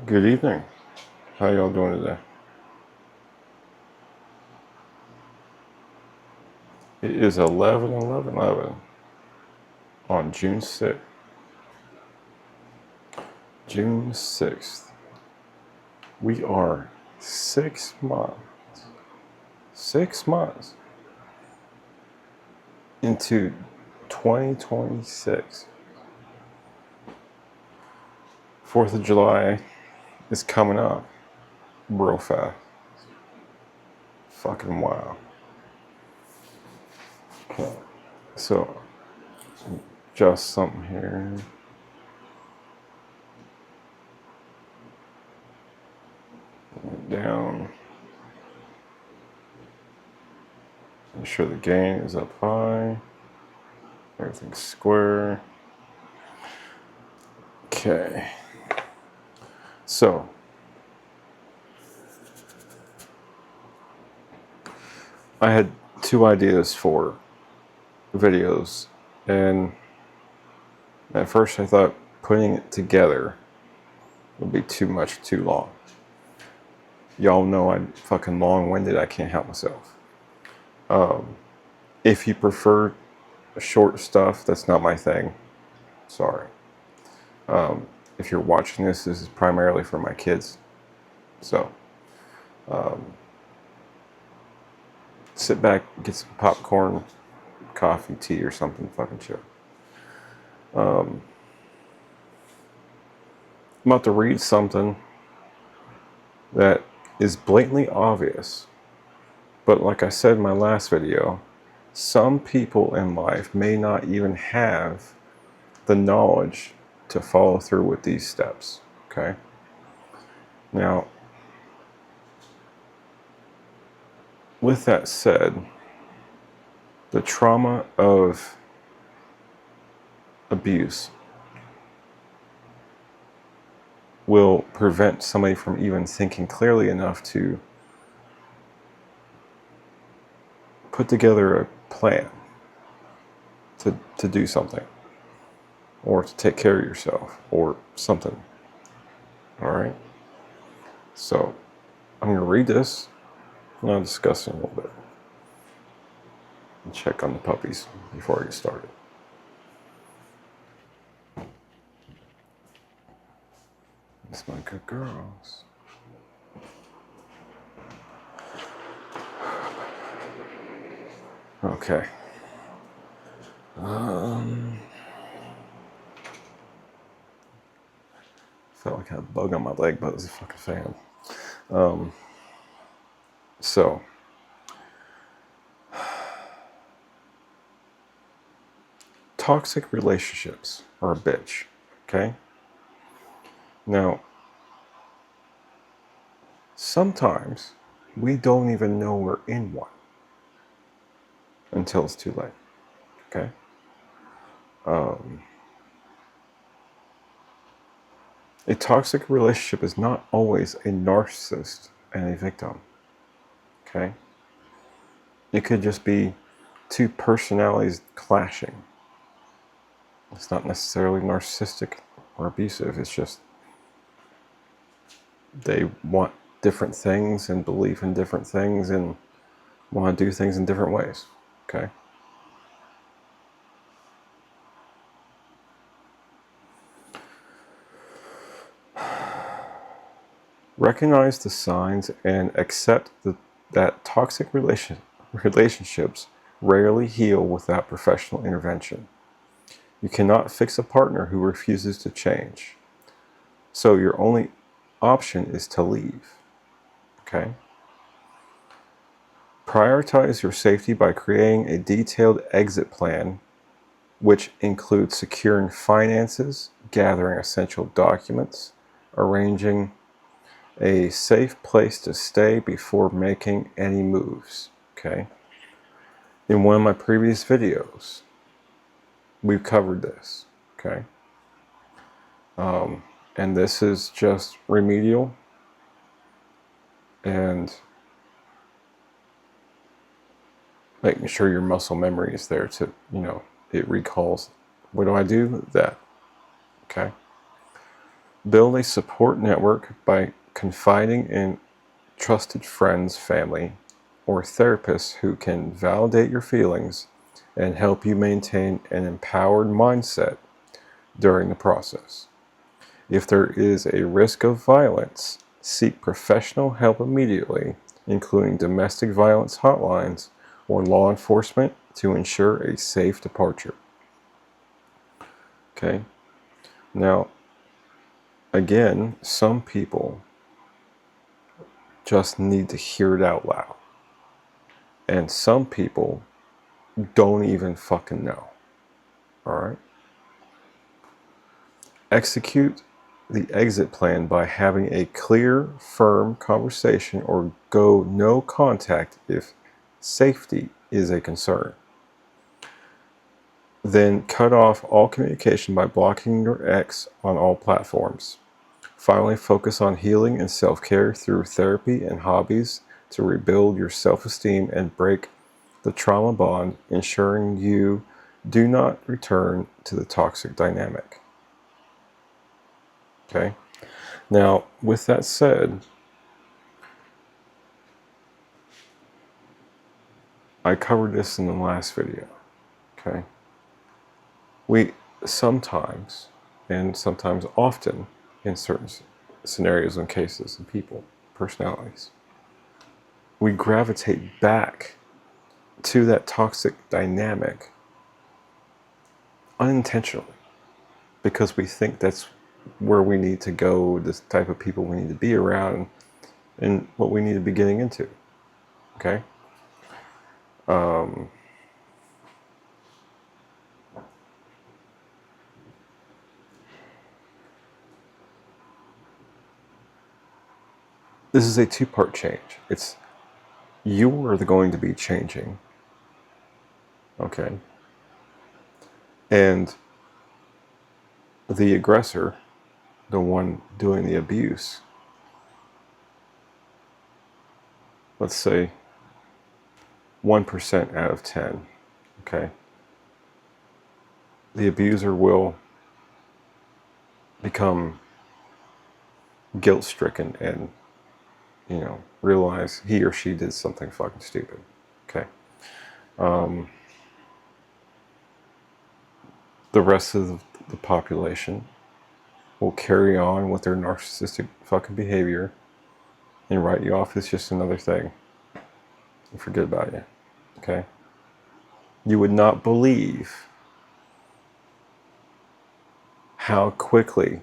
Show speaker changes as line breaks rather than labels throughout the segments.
Good evening. How y'all doing today? It is 11/11/11 on June 6th. June 6th. We are 6 months into 2026. 4th of July is coming up real fast. Fucking wow. Okay. So, just something here. Down. Make sure the gain is up high. Everything's square. Okay. So, I had two ideas for videos, and at first I thought putting it together would be too much, too long. Y'all know I'm fucking long-winded. I can't help myself. If you prefer short stuff, that's not my thing. Sorry. If you're watching this is primarily for my kids. So, sit back, get some popcorn, coffee, tea, or something. Fucking chill. I'm about to read something that is blatantly obvious. But like I said in my last video, some people in life may not even have the knowledge to follow through with these steps. Okay? Now, with that said, the trauma of abuse will prevent somebody from even thinking clearly enough to put together a plan to do something, or to take care of yourself, or something. All right? So, I'm going to read this, and I'll discuss it a little bit. And check on the puppies before I get started. It's my good girls. Okay. Felt like I had a bug on my leg, but it was a fucking fan. So, toxic relationships are a bitch. Okay? Now, sometimes we don't even know we're in one until it's too late. Okay? A toxic relationship is not always a narcissist and a victim. Okay? It could just be two personalities clashing. It's not necessarily narcissistic or abusive. It's just they want different things and believe in different things and want to do things in different ways. Okay? Recognize the signs and accept that toxic relationships rarely heal without professional intervention. You cannot fix a partner who refuses to change. So your only option is to leave. Okay? Prioritize your safety by creating a detailed exit plan, which includes securing finances, gathering essential documents, arranging a safe place to stay before making any moves. Okay? In one of my previous videos, we've covered this. Okay? And this is just remedial and making sure your muscle memory is there to, it recalls, what do I do? That. Okay? Build a support network by confiding in trusted friends, family, or therapists who can validate your feelings and help you maintain an empowered mindset during the process. If there is a risk of violence, seek professional help immediately, including domestic violence hotlines or law enforcement to ensure a safe departure. Okay? Now, again, some people just need to hear it out loud. And some people don't even fucking know. Alright? Execute the exit plan by having a clear, firm conversation or go no contact if safety is a concern. Then cut off all communication by blocking your ex on all platforms. Finally, focus on healing and self-care through therapy and hobbies to rebuild your self-esteem and break the trauma bond, ensuring you do not return to the toxic dynamic. Okay? Now, with that said, I covered this in the last video. Okay? We sometimes, and sometimes often, in certain scenarios and cases and people, personalities, we gravitate back to that toxic dynamic unintentionally because we think that's where we need to go, this type of people we need to be around, and what we need to be getting into. Okay? This is a two-part change. It's you are going to be changing. Okay? And the aggressor, the one doing the abuse, let's say 1% out of 10, okay? The abuser will become guilt-stricken and, realize he or she did something fucking stupid, okay? The rest of the population will carry on with their narcissistic fucking behavior and write you off as just another thing and forget about you, okay? You would not believe how quickly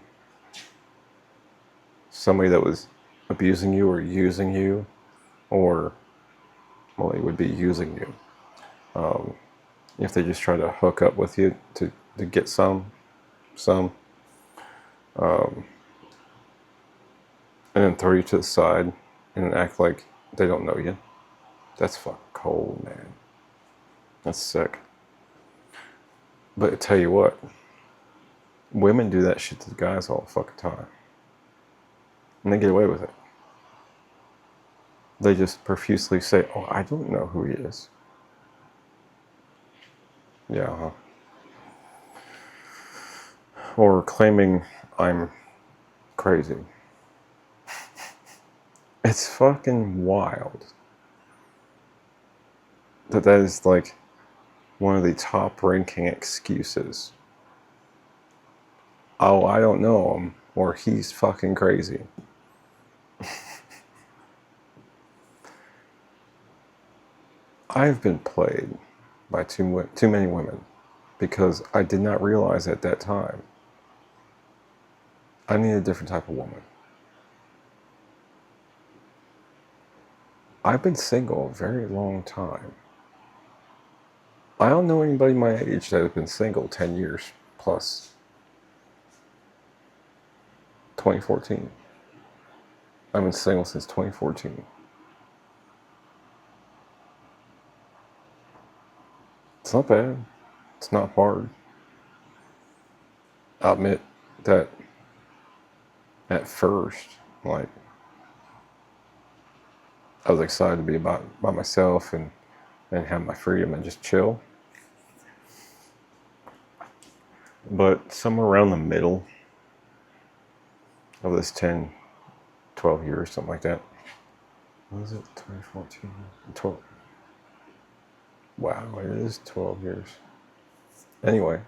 somebody that was abusing you or using you, or, well, they would be using you, if they just try to hook up with you to get some, and then throw you to the side and act like they don't know you. That's fucking cold, man. That's sick. But I tell you what, women do that shit to the guys all the fucking time. And they get away with it. They just profusely say, oh, I don't know who he is. Yeah, huh? Or claiming I'm crazy. It's fucking wild that is like one of the top ranking excuses. Oh, I don't know him, or he's fucking crazy. I've been played by too many women because I did not realize at that time I need a different type of woman. I've been single a very long time. I don't know anybody my age that has been single 10 years plus. 2014. I've been single since 2014. It's not bad. It's not hard. I'll admit that at first, like, I was excited to be by myself and have my freedom and just chill. But somewhere around the middle, of this 10, 12 years, something like that. What was it? 2014? 12. Wow, it is 12 years. Anyway,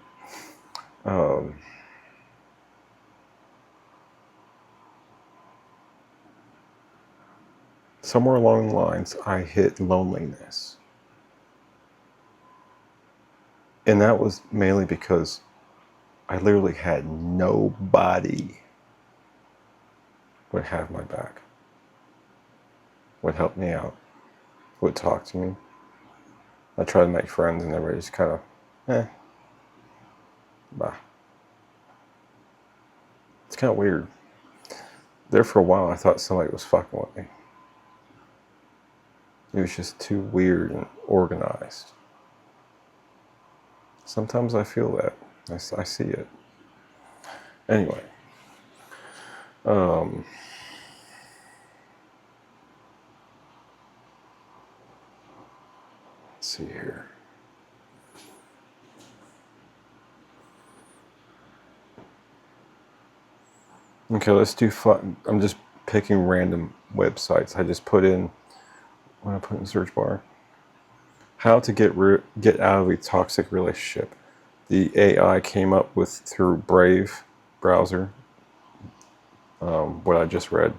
somewhere along the lines, I hit loneliness. And that was mainly because I literally had nobody would have my back, would help me out, would talk to me. I tried to make friends and everybody just kind of, bah. It's kind of weird. There for a while, I thought somebody was fucking with me. It was just too weird and organized. Sometimes I feel that. I see it. Anyway. Let's see here. Okay, let's do fun. I'm just picking random websites. I just put in, when I put in the search bar, how to get out of a toxic relationship. The AI came up with through Brave browser, what I just read.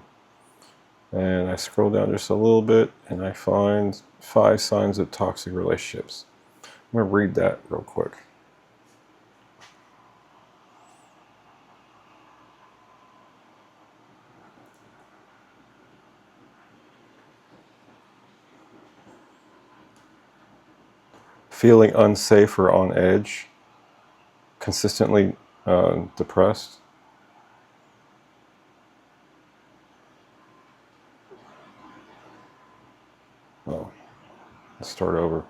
And I scroll down just a little bit and I find 5 signs of toxic relationships. I'm going to read that real quick. Feeling unsafe or on edge, consistently depressed. Oh, let's start over.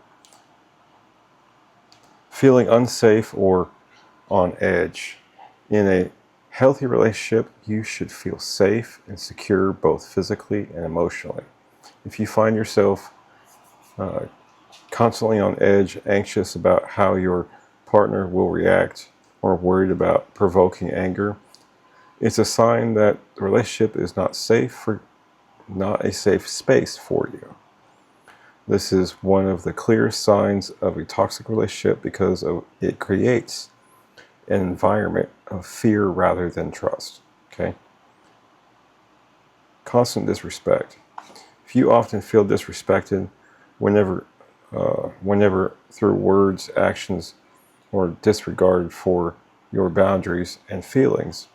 Feeling unsafe or on edge. In a healthy relationship, you should feel safe and secure both physically and emotionally. If you find yourself constantly on edge, anxious about how your partner will react, or worried about provoking anger, it's a sign that the relationship is not a safe space for you. This is one of the clearest signs of a toxic relationship because it creates an environment of fear rather than trust. Okay? Constant disrespect. If you often feel disrespected whenever through words, actions, or disregard for your boundaries and feelings,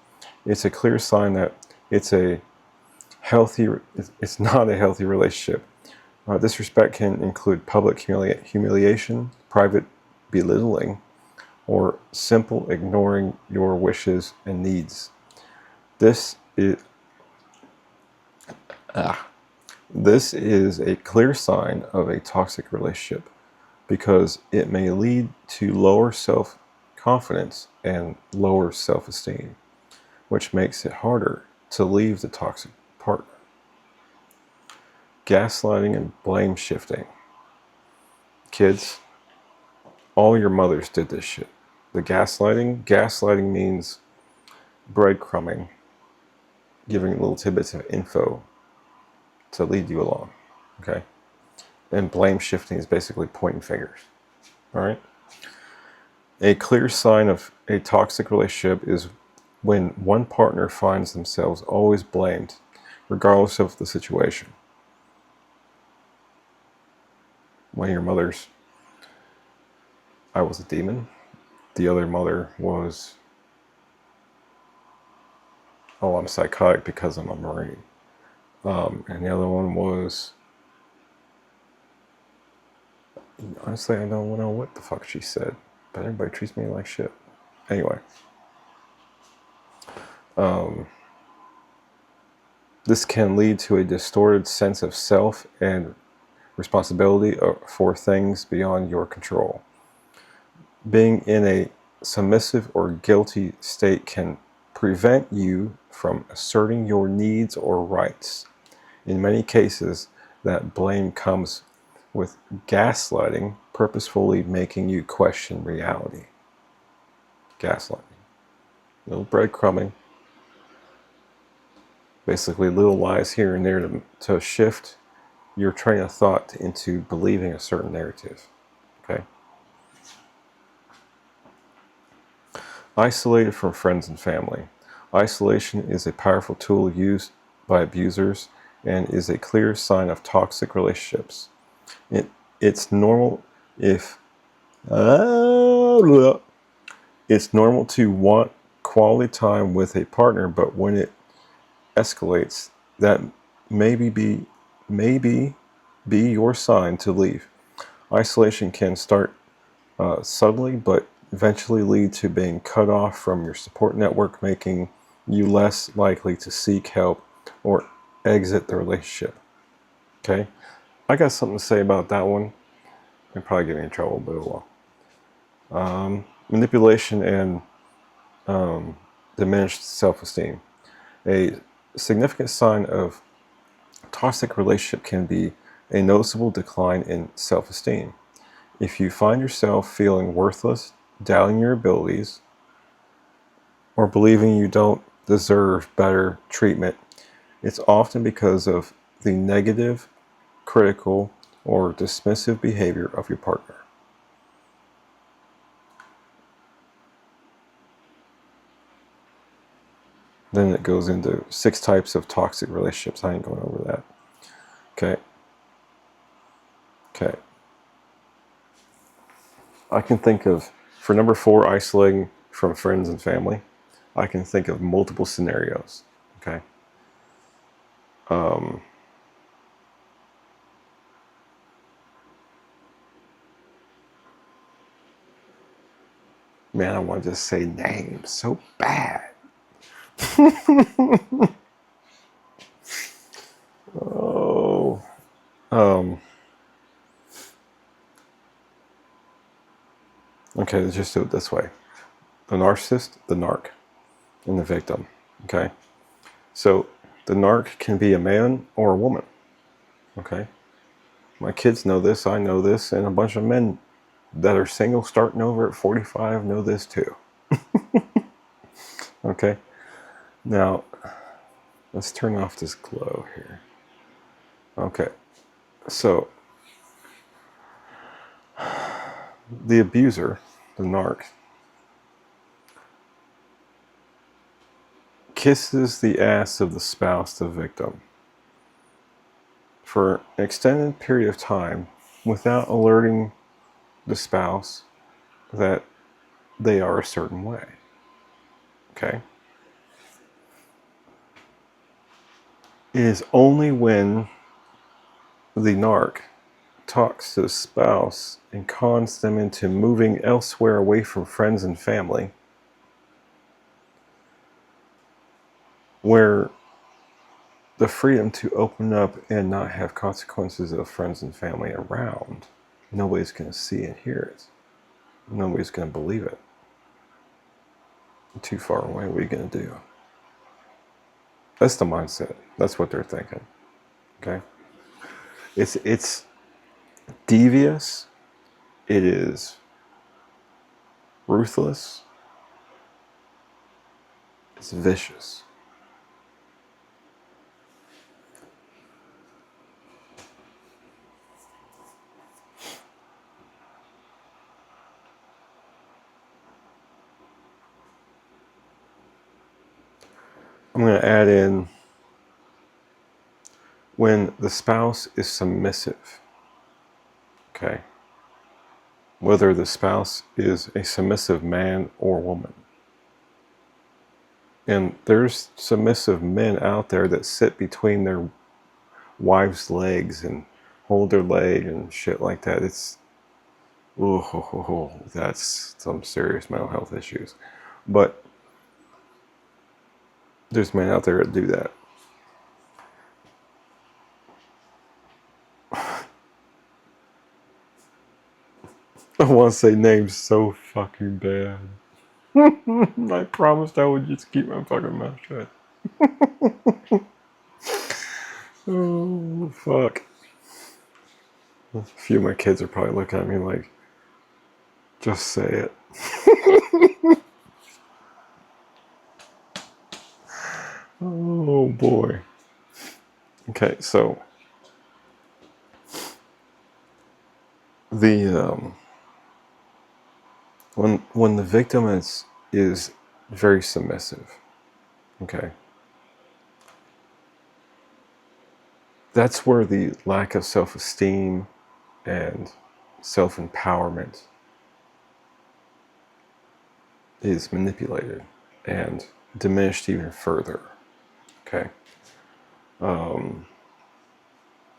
it's a clear sign that it's not a healthy relationship. Disrespect can include public humiliation, private belittling, or simple ignoring your wishes and needs. This is a clear sign of a toxic relationship because it may lead to lower self-confidence and lower self-esteem, which makes it harder to leave the toxic partner. Gaslighting and blame shifting. Kids, all your mothers did this shit. The gaslighting means breadcrumbing, giving little tidbits of info to lead you along, okay? And blame shifting is basically pointing fingers, all right? A clear sign of a toxic relationship is when one partner finds themselves always blamed, regardless of the situation. One of your mothers, I was a demon. The other mother was, oh, I'm psychotic because I'm a Marine. And the other one was, honestly, I don't know what the fuck she said, but everybody treats me like shit. Anyway, this can lead to a distorted sense of self and responsibility for things beyond your control. Being in a submissive or guilty state can prevent you from asserting your needs or rights. In many cases, that blame comes with gaslighting, purposefully making you question reality. Gaslighting. Little breadcrumbing. Basically, little lies here and there to shift your train of thought into believing a certain narrative. Okay? Isolated from friends and family. Isolation is a powerful tool used by abusers and is a clear sign of toxic relationships. It's normal if it's normal to want quality time with a partner, but when it escalates, that maybe be your sign to leave. Isolation can start subtly, but eventually lead to being cut off from your support network, making you less likely to seek help or exit the relationship. Okay? I got something to say about that one. I'm probably getting in trouble, but oh well. Manipulation and diminished self-esteem. A significant sign of toxic relationship can be a noticeable decline in self-esteem. If you find yourself feeling worthless, doubting your abilities, or believing you don't deserve better treatment, it's often because of the negative, critical, or dismissive behavior of your partner. Then it goes into 6 types of toxic relationships. I ain't going over that. Okay. I can think of, for number 4, isolating from friends and family, I can think of multiple scenarios. Okay. Man, I want to just say names so bad. Oh. Okay, let's just do it this way. The narcissist, the narc, and the victim. Okay? So, the narc can be a man or a woman. Okay? My kids know this, I know this, and a bunch of men that are single starting over at 45 know this too. Okay? Now, let's turn off this glow here. Okay. So, the abuser, the narc, kisses the ass of the spouse, the victim, for an extended period of time without alerting the spouse that they are a certain way. Okay? It is only when the narc talks to the spouse and cons them into moving elsewhere away from friends and family where the freedom to open up and not have consequences of friends and family around, nobody's going to see and hear it. Nobody's going to believe it. Too far away, what are you going to do? That's the mindset. That's what they're thinking. Okay? It's devious. It is ruthless. It's vicious. I'm going to add in when the spouse is submissive. Okay? Whether the spouse is a submissive man or woman. And there's submissive men out there that sit between their wives' legs and hold their leg and shit like that. It's, that's some serious mental health issues. But there's men out there that do that. I want to say names so fucking bad. I promised I would just keep my fucking mouth shut. Oh, fuck. A few of my kids are probably looking at me like, just say it. Oh, Oh boy. Okay, so the when the victim is very submissive, okay, that's where the lack of self-esteem and self-empowerment is manipulated and diminished even further. Okay.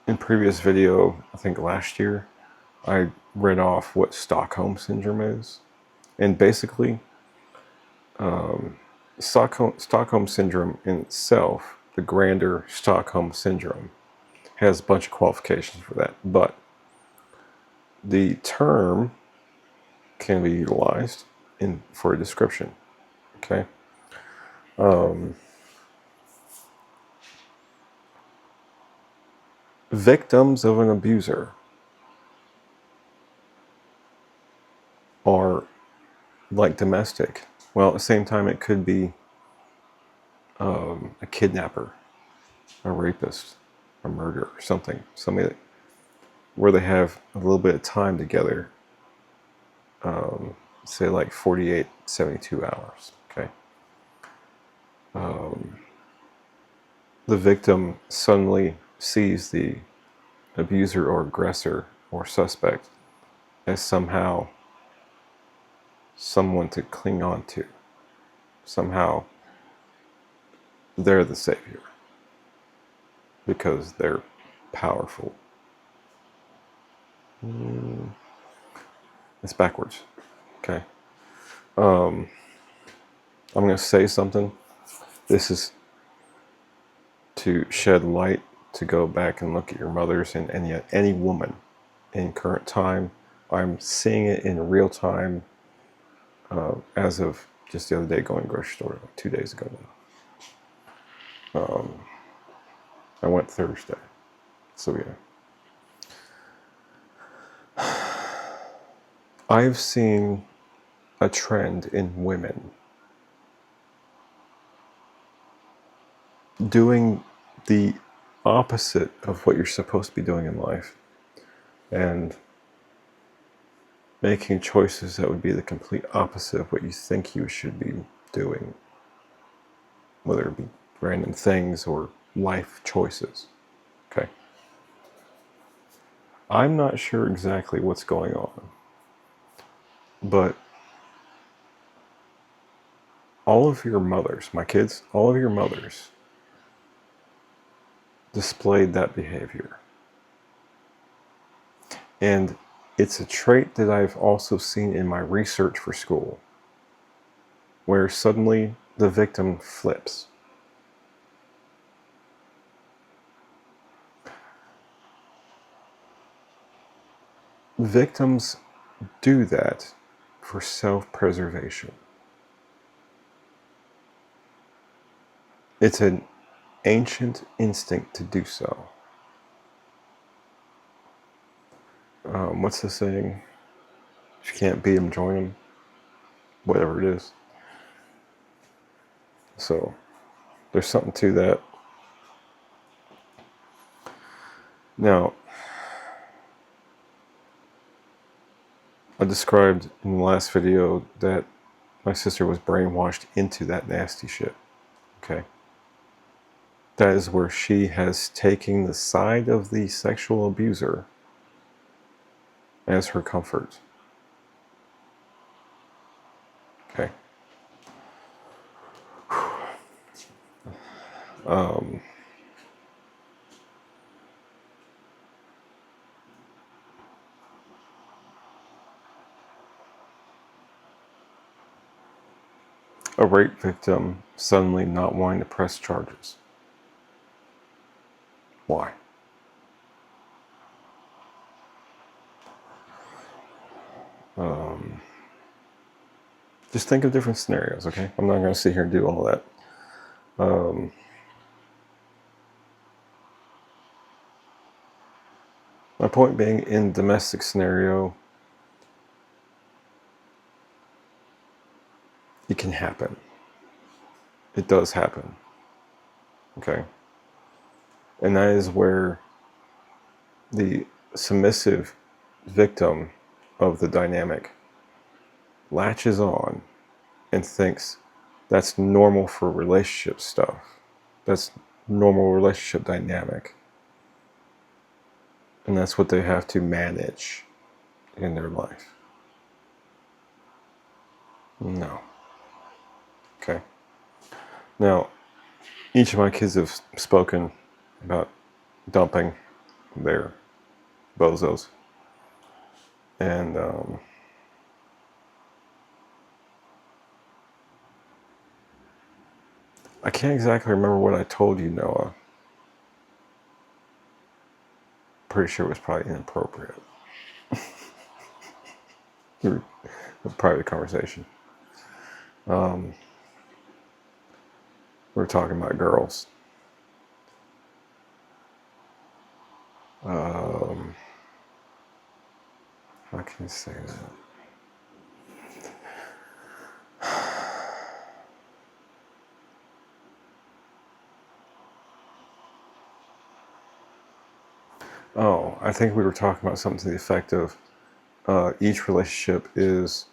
In previous video, I think last year, I read off what Stockholm Syndrome is. And basically, Stockholm Syndrome in itself, the grander Stockholm Syndrome, has a bunch of qualifications for that. But the term can be utilized for a description. Okay. Victims of an abuser are like domestic. Well, at the same time, it could be a kidnapper, a rapist, a murderer, something. Somebody where they have a little bit of time together, say like 48, 72 hours. Okay. The victim suddenly sees the abuser or aggressor or suspect as somehow someone to cling on to. Somehow they're the savior because they're powerful. It's backwards. Okay. I'm going to say something. This is to shed light to go back and look at your mothers and any woman in current time. I'm seeing it in real time as of just the other day going to the grocery store, like 2 days ago now. I went Thursday. So yeah. I've seen a trend in women doing the opposite of what you're supposed to be doing in life and making choices that would be the complete opposite of what you think you should be doing, whether it be random things or life choices. Okay. I'm not sure exactly what's going on, but all of your mothers, my kids, all of your mothers displayed that behavior. And it's a trait that I've also seen in my research for school, where suddenly the victim flips. Victims do that for self-preservation. It's an ancient instinct to do so. What's the saying? If you can't beat them, join them. Whatever it is. So there's something to that. Now, I described in the last video that my sister was brainwashed into that nasty shit. Okay. That is where she has taken the side of the sexual abuser as her comfort. Okay. A rape victim suddenly not wanting to press charges. Why? Just think of different scenarios, okay? I'm not going to sit here and do all that. My point being, in domestic scenario, it can happen. It does happen. Okay? And that is where the submissive victim of the dynamic latches on and thinks that's normal for relationship stuff. That's normal relationship dynamic. And that's what they have to manage in their life. No. Okay. Now, each of my kids have spoken about dumping their bozos. And I can't exactly remember what I told you, Noah. Pretty sure it was probably inappropriate. A private conversation. We were talking about girls. How can you say that? Oh, I think we were talking about something to the effect of each relationship is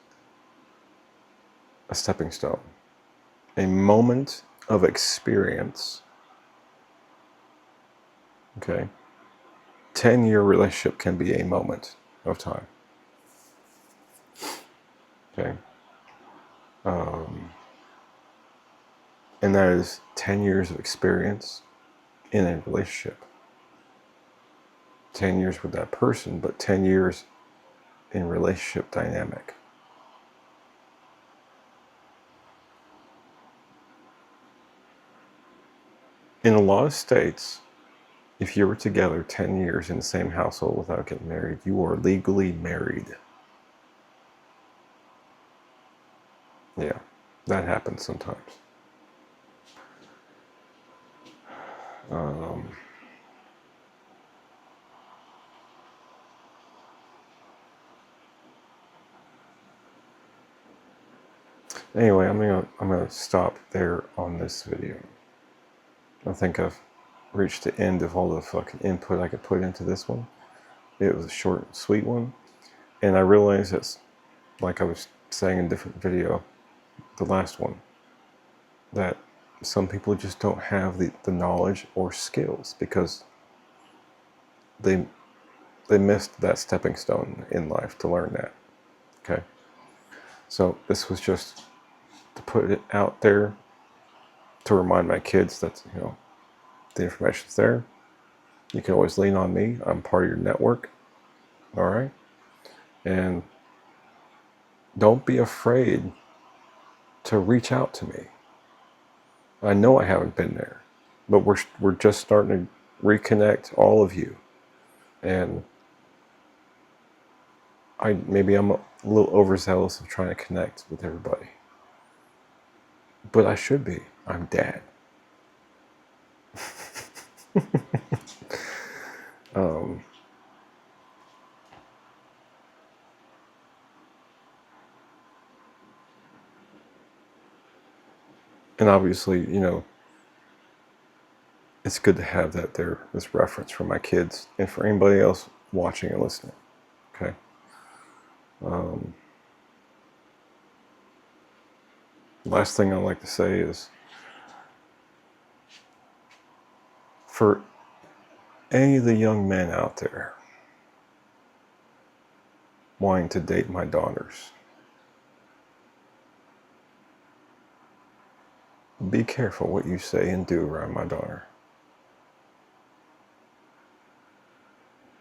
a stepping stone, a moment of experience. Okay? 10-year relationship can be a moment of time. Okay? And that is 10 years of experience in a relationship. 10 years with that person, but 10 years in relationship dynamic. In a lot of states, if you were together 10 years in the same household without getting married, you are legally married. Yeah, that happens sometimes. Anyway, I'm gonna stop there on this video. I think I've reached the end of all the fucking input I could put into this one. It was a short and sweet one, and I realized it's like I was saying in a different video, the last one, that some people just don't have the knowledge or skills because they missed that stepping stone in life to learn that. Okay, so this was just to put it out there to remind my kids that the information's there. You can always lean on me. I'm part of your network. All right, and don't be afraid to reach out to me. I know I haven't been there, but we're just starting to reconnect, all of you, and maybe I'm a little overzealous of trying to connect with everybody, but I should be. I'm Dad. And obviously, it's good to have that there, this reference for my kids and for anybody else watching and listening. Okay. Last thing I'd like to say is, for any of the young men out there wanting to date my daughters, be careful what you say and do around my daughter.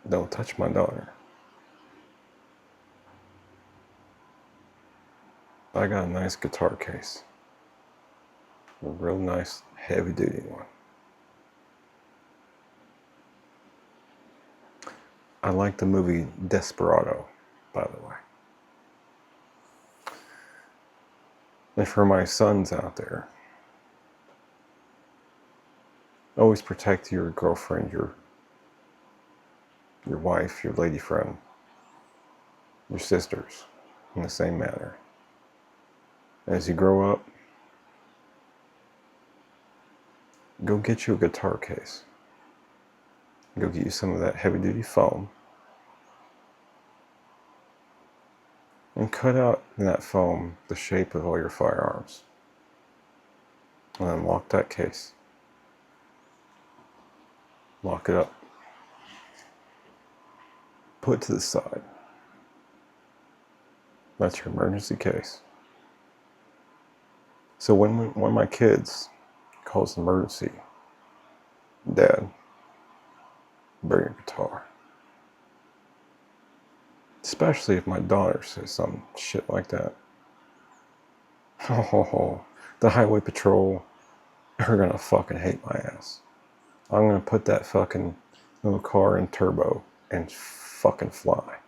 Don't touch my daughter. I got a nice guitar case. A real nice, heavy duty one. I like the movie Desperado, by the way. And for my sons out there, always protect your girlfriend, your wife, your lady friend, your sisters in the same manner. As you grow up, go get you a guitar case. Go get you some of that heavy duty foam. And cut out in that foam the shape of all your firearms. And then lock that case. Lock it up. Put it to the side. That's your emergency case. So when one of my kids calls an emergency, Dad, bring a guitar. Especially if my daughter says some shit like that. Oh, the highway patrol are gonna fucking hate my ass. I'm gonna put that fucking little car in turbo and fucking fly.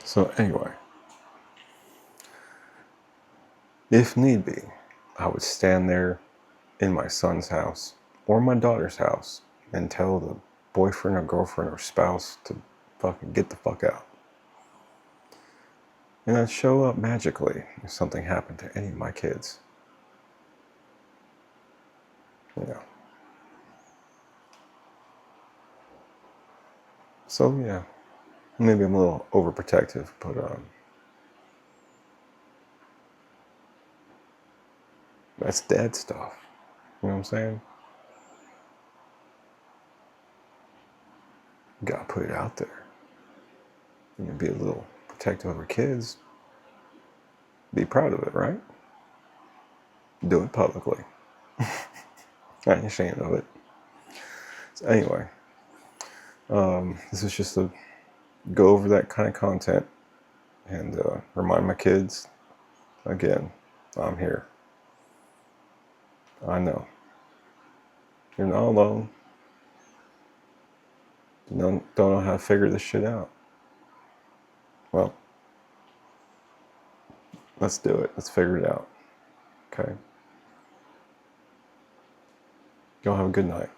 So anyway, if need be, I would stand there in my son's house or my daughter's house and tell the boyfriend or girlfriend or spouse to fucking get the fuck out. And I'd show up magically if something happened to any of my kids. You know. So yeah, maybe I'm a little overprotective, but that's dad stuff. You know what I'm saying? You gotta put it out there. You know, be a little protective over kids. Be proud of it, right? Do it publicly. I ain't ashamed of it. So anyway, this is just to go over that kind of content and remind my kids, again, I'm here. I know. You're not alone. You don't know how to figure this shit out. Well, let's do it. Let's figure it out. Okay? Y'all have a good night.